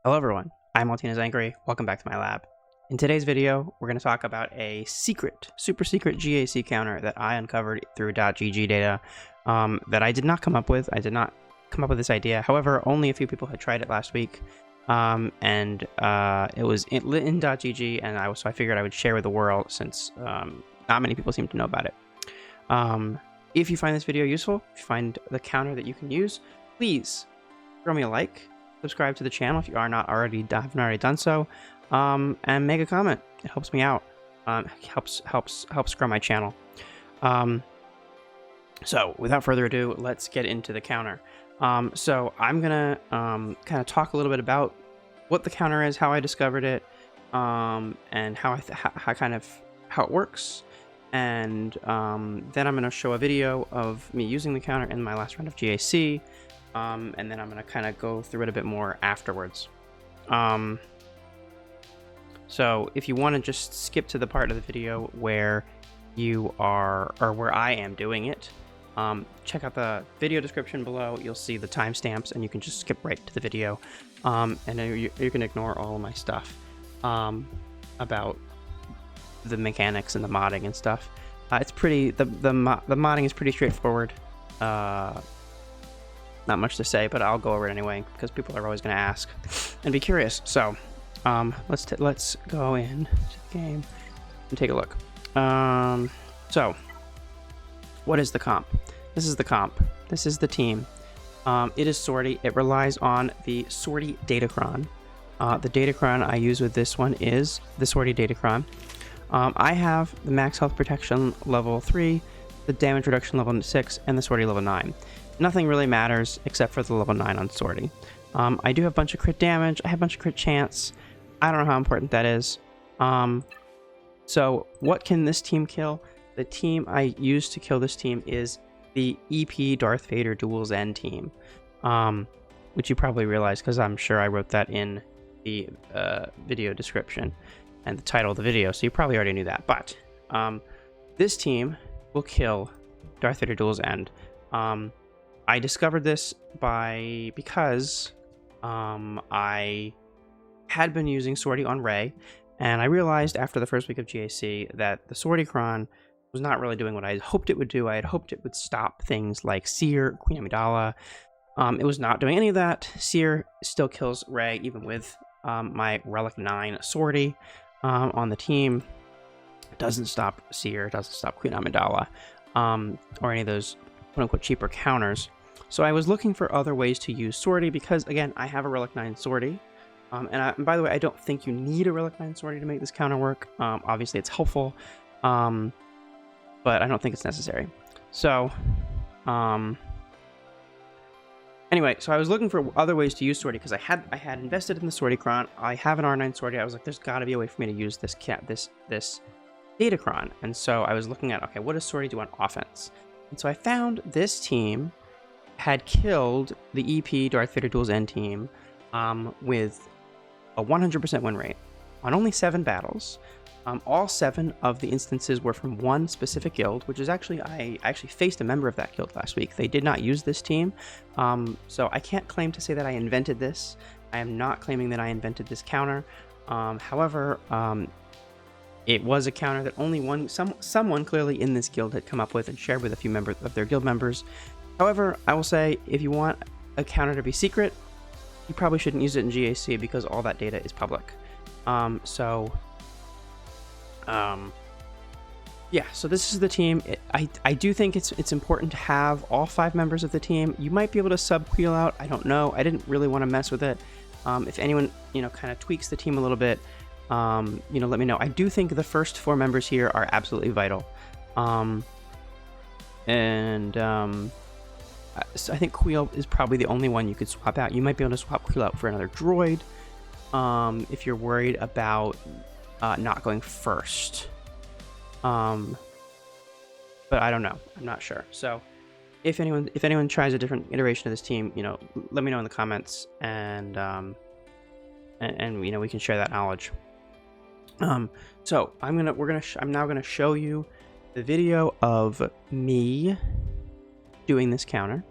Hello everyone, I'm Maltina's Angry. Welcome back to my lab. In today's video, we're going to talk about a super secret GAC counter that I uncovered through .gg data that I did not come up with. I did not come up with this idea. However, only a few people had tried it last week, and it was in .gg, and so I figured I would share with the world since not many people seem to know about it. If you find this video useful, if you find the counter that you can use, please throw me a like. Subscribe to the channel if you haven't already done so, and make a comment. It helps me out. Helps grow my channel. So without further ado, let's get into the counter. So I'm gonna kind of talk a little bit about what the counter is, how I discovered it, and how it works. And then I'm gonna show a video of me using the counter in my last round of GAC. And then I'm going to kind of go through it a bit more afterwards. So if you want to just skip to the part of the video where you are, or where I am doing it, check out the video description below. You'll see the timestamps, and you can just skip right to the video. And then you can ignore all of my stuff about the mechanics and the modding and stuff. It's pretty, the modding is pretty straightforward. Not much to say, but I'll go over it anyway because people are always going to ask and be curious. So let's go in to the game and take a look. So what is the comp? This is the comp. This is the team. It is Sortie. It relies on the Sortie Datacron. The Datacron I use with this one is the Sortie Datacron. I have the max health protection level 3, the damage reduction level 6, and the Sortie level 9. Nothing really matters except for the level 9 on Sortie. I do have a bunch of crit damage. I have a bunch of crit chance. I don't know how important that is. So what can this team kill? The team I use to kill this team is the EP Darth Vader Dual Zen team, which you probably realize because I'm sure I wrote that in the video description and the title of the video, so you probably already knew that. But this team will kill Darth Vader Dual Zen. I discovered this because I had been using Sortie on Rey, and I realized after the first week of GAC that the Sortie Cron was not really doing what I had hoped it would do. I had hoped it would stop things like Seer, Queen Amidala. It was not doing any of that. Seer still kills Rey even with my Relic 9 Sortie on the team. Doesn't stop Seer, doesn't stop Queen Amidala, or any of those quote-unquote cheaper counters. So I was looking for other ways to use Sortie because, again, I have a Relic 9 Sortie. And by the way, I don't think you need a Relic 9 Sortie to make this counter work. Obviously, it's helpful, but I don't think it's necessary. So, anyway, so I was looking for other ways to use Sortie because I had invested in the Sortie Cron. I have an R9 Sortie. I was like, there's got to be a way for me to use this Datacron. And so I was looking at, okay, what does Sortie do on offense? And so I found this team had killed the EP Darth Vader Dual Zen team with a 100% win rate on only 7 battles. All 7 of the instances were from one specific guild, which is actually, I actually faced a member of that guild last week. They did not use this team, so I can't claim to say that I invented this. I am not claiming that I invented this counter. However, it was a counter that only someone clearly in this guild had come up with and shared with a few members of their guild members. However, I will say, if you want a counter to be secret, you probably shouldn't use it in GAC because all that data is public. Yeah, so this is the team. I do think it's important to have all 5 members of the team. You might be able to sub-queel out. I don't know. I didn't really want to mess with it. If anyone, kind of tweaks the team a little bit, let me know. I do think the first 4 members here are absolutely vital. So I think Queel is probably the only one you could swap out. You might be able to swap Queel out for another droid if you're worried about not going first. But I don't know. I'm not sure. So if anyone tries a different iteration of this team, let me know in the comments, and we can share that knowledge. So I'm now gonna show you the video of me doing this counter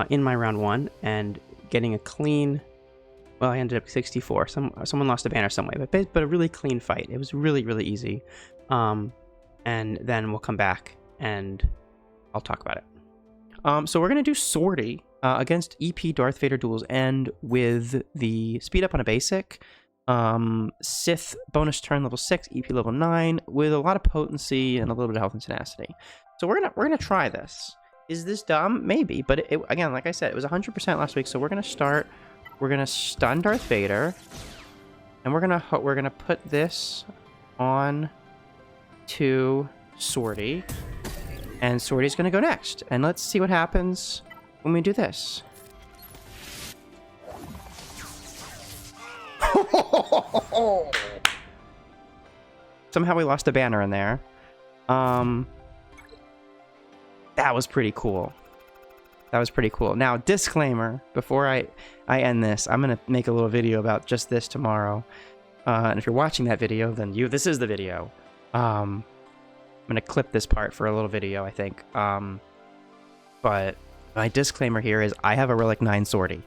in my round 1 and getting a clean Well, I ended up 64. Someone lost a banner some way, but a really clean fight. It was really, really easy. And then we'll come back and I'll talk about it. So we're going to do Sortie against EP Darth Vader Duels End with the speed up on a basic, Sith bonus turn level 6, EP level 9, with a lot of potency and a little bit of health and tenacity. So we're gonna try this. Is this dumb? Maybe, but again, like I said, it was 100% last week. So we're gonna start. We're gonna stun Darth Vader, and we're gonna put this on to Sortie, and Sortie's gonna go next. And let's see what happens when we do this. Somehow we lost a banner in there. That was pretty cool. That was pretty cool. Now, disclaimer, before I end this, I'm going to make a little video about just this tomorrow. And if you're watching that video, then this is the video. I'm going to clip this part for a little video, I think. But my disclaimer here is I have a Relic 9 Sortie.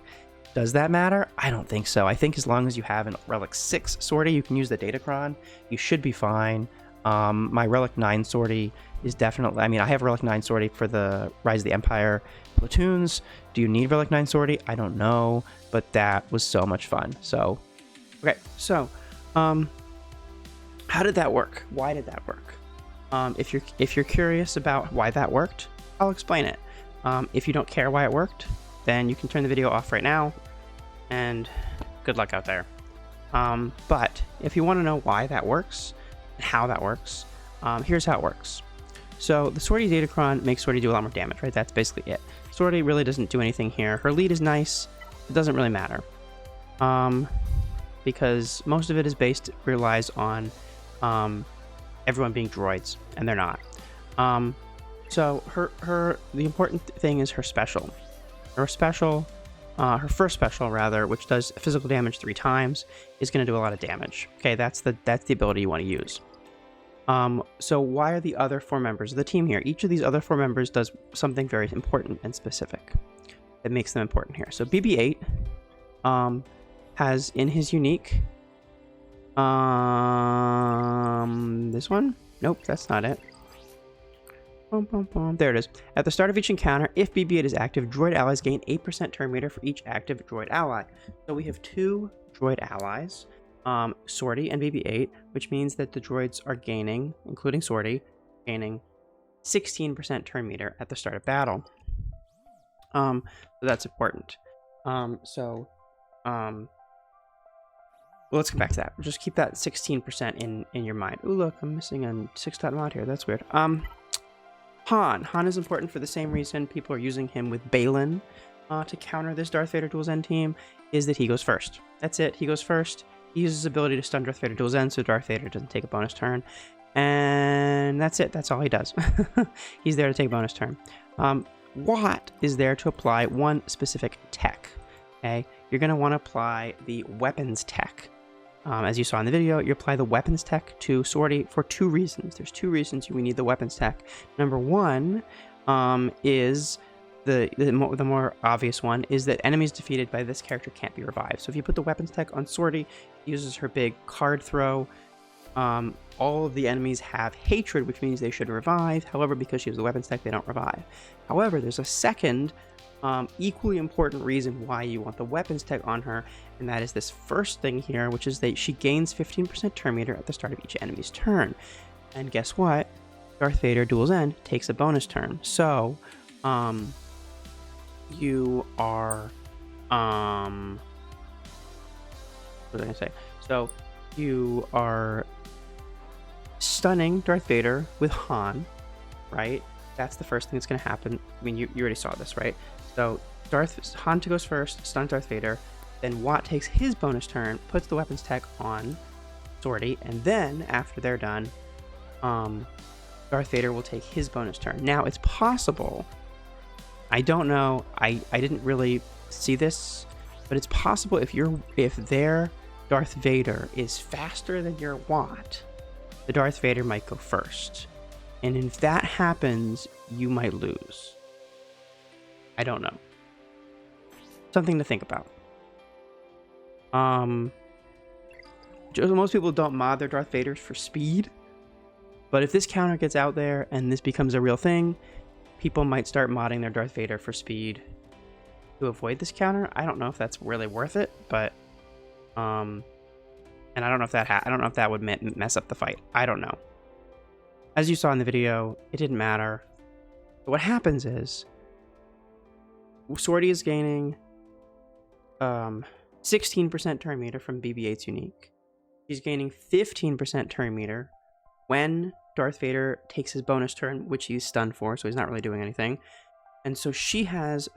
Does that matter? I don't think so. I think as long as you have a Relic 6 Sortie, you can use the Datacron. You should be fine. My Relic 9 Sortie is definitely... I mean, I have Relic 9 Sortie for the Rise of the Empire platoons. Do you need Relic 9 Sortie? I don't know, but that was so much fun. So, okay. So, how did that work? Why did that work? If you're curious about why that worked, I'll explain it. If you don't care why it worked, then you can turn the video off right now, and good luck out there. But if you want to know why that works and how that works, here's how it works. So the Sortie Datacron makes Sortie do a lot more damage, right? That's basically it. Sortie really doesn't do anything here. Her lead is nice. It doesn't really matter. Because most of it relies on everyone being droids, and they're not. So the important thing is her special. Her first special rather, which does physical damage 3 times, is going to do a lot of damage. Okay, that's the ability you want to use. So why are the other 4 members of the team here? Each of these other 4 members does something very important and specific that makes them important here. So BB-8 has in his unique this one? Nope, that's not it. There it is. At the start of each encounter, if BB-8 is active, droid allies gain 8% turn meter for each active droid ally. So we have 2 droid allies, Sortie and BB-8, which means that the droids are gaining, including Sortie, gaining 16% turn meter at the start of battle. So that's important. Well, let's get back to that. Just keep that 16% in your mind. Ooh, look, I'm missing a 6-dot mod here. That's weird. Han is important for the same reason people are using him with Balin to counter this Darth Vader Duels End team, is that he goes first. That's it. He goes first. He uses his ability to stun Darth Vader Duels End, so Darth Vader doesn't take a bonus turn. And that's it. That's all he does. He's there to take a bonus turn. Watt is there to apply one specific tech. Okay, you're going to want to apply the weapons tech. As you saw in the video, you apply the weapons tech to Sortie for 2 reasons. There's 2 reasons we need the weapons tech. Number 1 is the more obvious one is that enemies defeated by this character can't be revived. So if you put the weapons tech on Sortie, it uses her big card throw. All of the enemies have hatred, which means they should revive. However, because she has the weapons tech, they don't revive. However, there's a second equally important reason why you want the weapons tech on her, and that is this first thing here, which is that she gains 15% turn meter at the start of each enemy's turn. And guess what? Darth Vader Duels End takes a bonus turn. So, you are, what was I gonna say? So, you are stunning Darth Vader with Han, right? That's the first thing that's gonna happen. I mean, you already saw this, right? So Han goes first, stuns Darth Vader, then Watt takes his bonus turn, puts the weapons tech on Sortie, and then after they're done, Darth Vader will take his bonus turn. Now it's possible, I don't know, I didn't really see this, but it's possible if their Darth Vader is faster than your Watt, the Darth Vader might go first. And if that happens, you might lose. I don't know. Something to think about. Most people don't mod their Darth Vaders for speed, but if this counter gets out there and this becomes a real thing, people might start modding their Darth Vader for speed to avoid this counter. I don't know if that's really worth it, but and I don't know if that would mess up the fight. I don't know. As you saw in the video, it didn't matter. But what happens is Swordy is gaining 16% turn meter from BB-8's unique. She's gaining 15% turn meter when Darth Vader takes his bonus turn, which he's stunned for, so he's not really doing anything. And so she has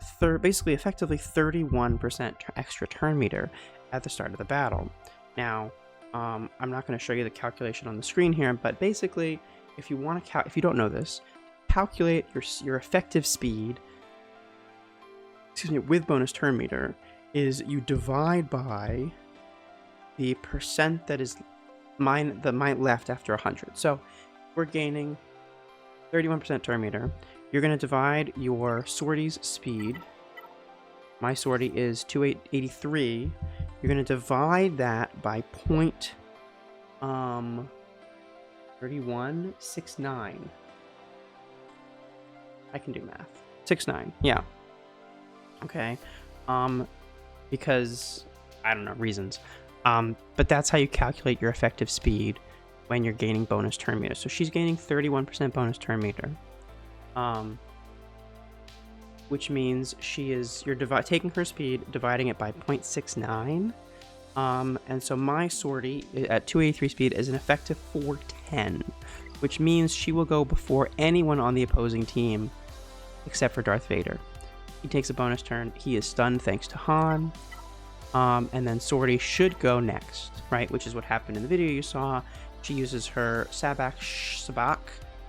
basically effectively 31% extra turn meter at the start of the battle. Now, I'm not going to show you the calculation on the screen here, but basically, if you want to if you don't know this, calculate your effective speed, with bonus turn meter, is you divide by the percent that is the left after 100. So we're gaining 31% turn meter. You're going to divide your Swordy's speed. My Swordy is 283. You're going to divide that by 3169. I can do math. 69. Yeah. Okay. Because I don't know, reasons. But that's how you calculate your effective speed when you're gaining bonus turn meter. So she's gaining 31% bonus turn meter. Which means you're taking her speed, dividing it by 0.69. And so my Swordy at 283 speed is an effective 410, which means she will go before anyone on the opposing team except for Darth Vader. He takes a bonus turn. He is stunned thanks to Han. And then Swordy should go next, right? Which is what happened in the video you saw. She uses her Sabak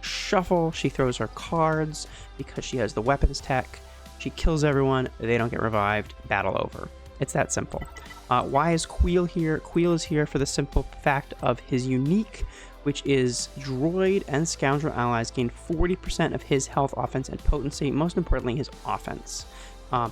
Shuffle. She throws her cards because she has the weapons tech. She kills everyone. They don't get revived. Battle over. It's that simple. Why is Queel here? Queel is here for the simple fact of his unique, which is droid and scoundrel allies gain 40% of his health, offense, and potency. Most importantly, his offense.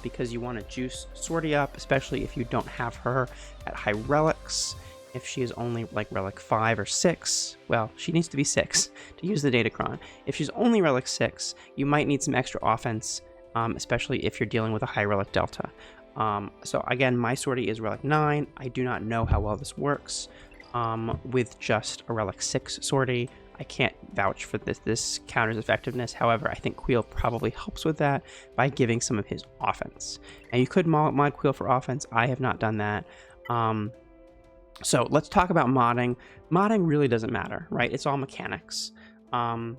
Because you want to juice Swordy up, especially if you don't have her at high relics. If she is only like relic 5 or 6, well, she needs to be 6 to use the Datacron. If she's only relic 6, you might need some extra offense, especially if you're dealing with a high relic delta. So again, my Swordy is relic 9. I do not know how well this works with just a relic 6 Swordy. I can't vouch for this counter's effectiveness. However, I think Queel probably helps with that by giving some of his offense. And you could mod Queel for offense. I have not done that. So let's talk about modding. Modding really doesn't matter, right? It's all mechanics. I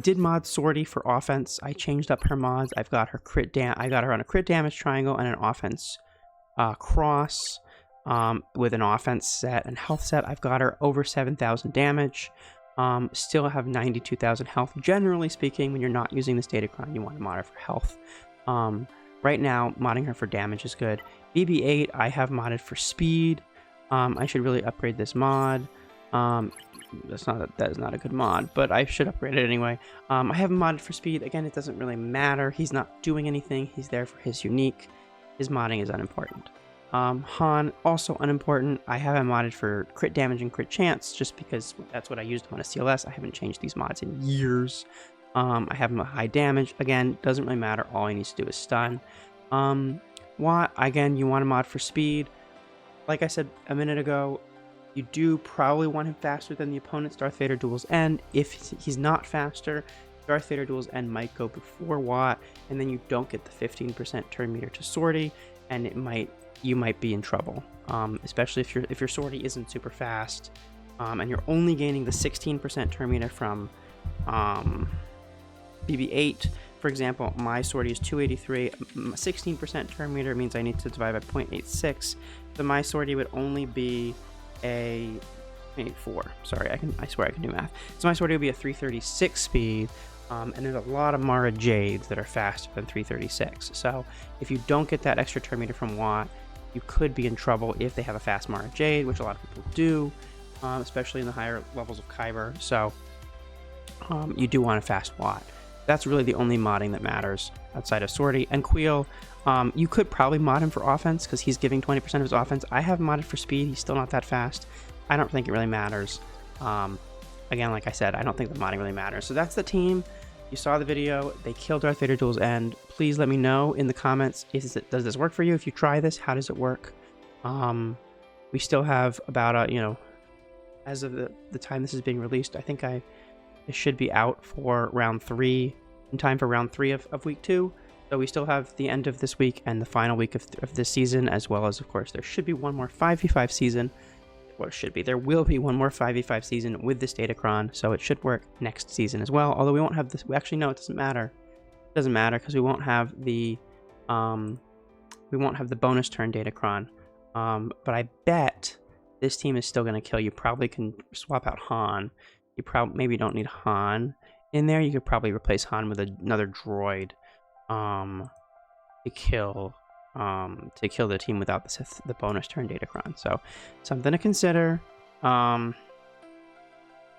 did mod Swordy for offense. I changed up her mods. I've got her I got her on a crit damage triangle and an offense cross. With an offense set and health set. I've got her over 7,000 damage. Still have 92,000 health. Generally speaking, when you're not using this Datacron, you want to mod her for health. Right now, modding her for damage is good. BB-8, I have modded for speed. I should really upgrade this mod. That is not a good mod, but I should upgrade it anyway. I haven't modded for speed. Again, it doesn't really matter. He's not doing anything. He's there for his unique. His modding is unimportant. Han, also unimportant. I haven't modded for crit damage and crit chance, just because that's what I used on a CLS. I haven't changed these mods in years. I have him at high damage. Again, doesn't really matter. All he needs to do is stun. Again, you want to mod for speed. Like I said a minute ago, you do probably want him faster than the opponent's Darth Vader duel's end. If he's not faster, Darth Vader duel's end might go before Watt, and then you don't get the 15% turn meter to Swordy, and you might be in trouble, especially if your Swordy isn't super fast, and you're only gaining the 16% turn meter from BB-8. For example, my Swordy is 283. 16% turn meter means I need to divide by 0.86. So my Swordy would only be a 0.84. Sorry, I swear I can do math. So my Swordy would be a 336 speed. And there's a lot of Mara Jades that are faster than 336. So if you don't get that extra turn meter from Watt, you could be in trouble if they have a fast Mara Jade, which a lot of people do, especially in the higher levels of Kyber. So you do want a fast Watt. That's really the only modding that matters outside of Sortie. And Queel, you could probably mod him for offense because he's giving 20% of his offense. I have modded for speed. He's still not that fast. I don't think it really matters. Again, like I said, I don't think the modding really matters. So that's the team. You saw the video. They killed Darth Vader Duel's End. Please let me know in the comments, does this work for you? If you try this, how does it work? We still have about, you know, as of the time this is being released, I think it should be out for round 3, in time for round 3 of week 2. So we still have the end of this week and the final week of this season, as well as, of course, there should be one more 5v5 season. Well, it should be. There will be one more 5v5 season with this Datacron, so it should work next season as well. Although we won't have this. Actually, no, it doesn't matter. It doesn't matter because we won't have the bonus turn Datacron. But I bet this team is still going to kill. You probably can swap out Han. You maybe don't need Han in there. You could probably replace Han with another droid to kill the team without the bonus turn Datacron. So something to consider. So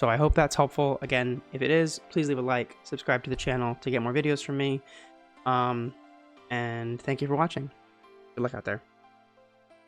I hope that's helpful. Again, if it is, please leave a like, subscribe to the channel to get more videos from me. And thank you for watching. Good luck out there.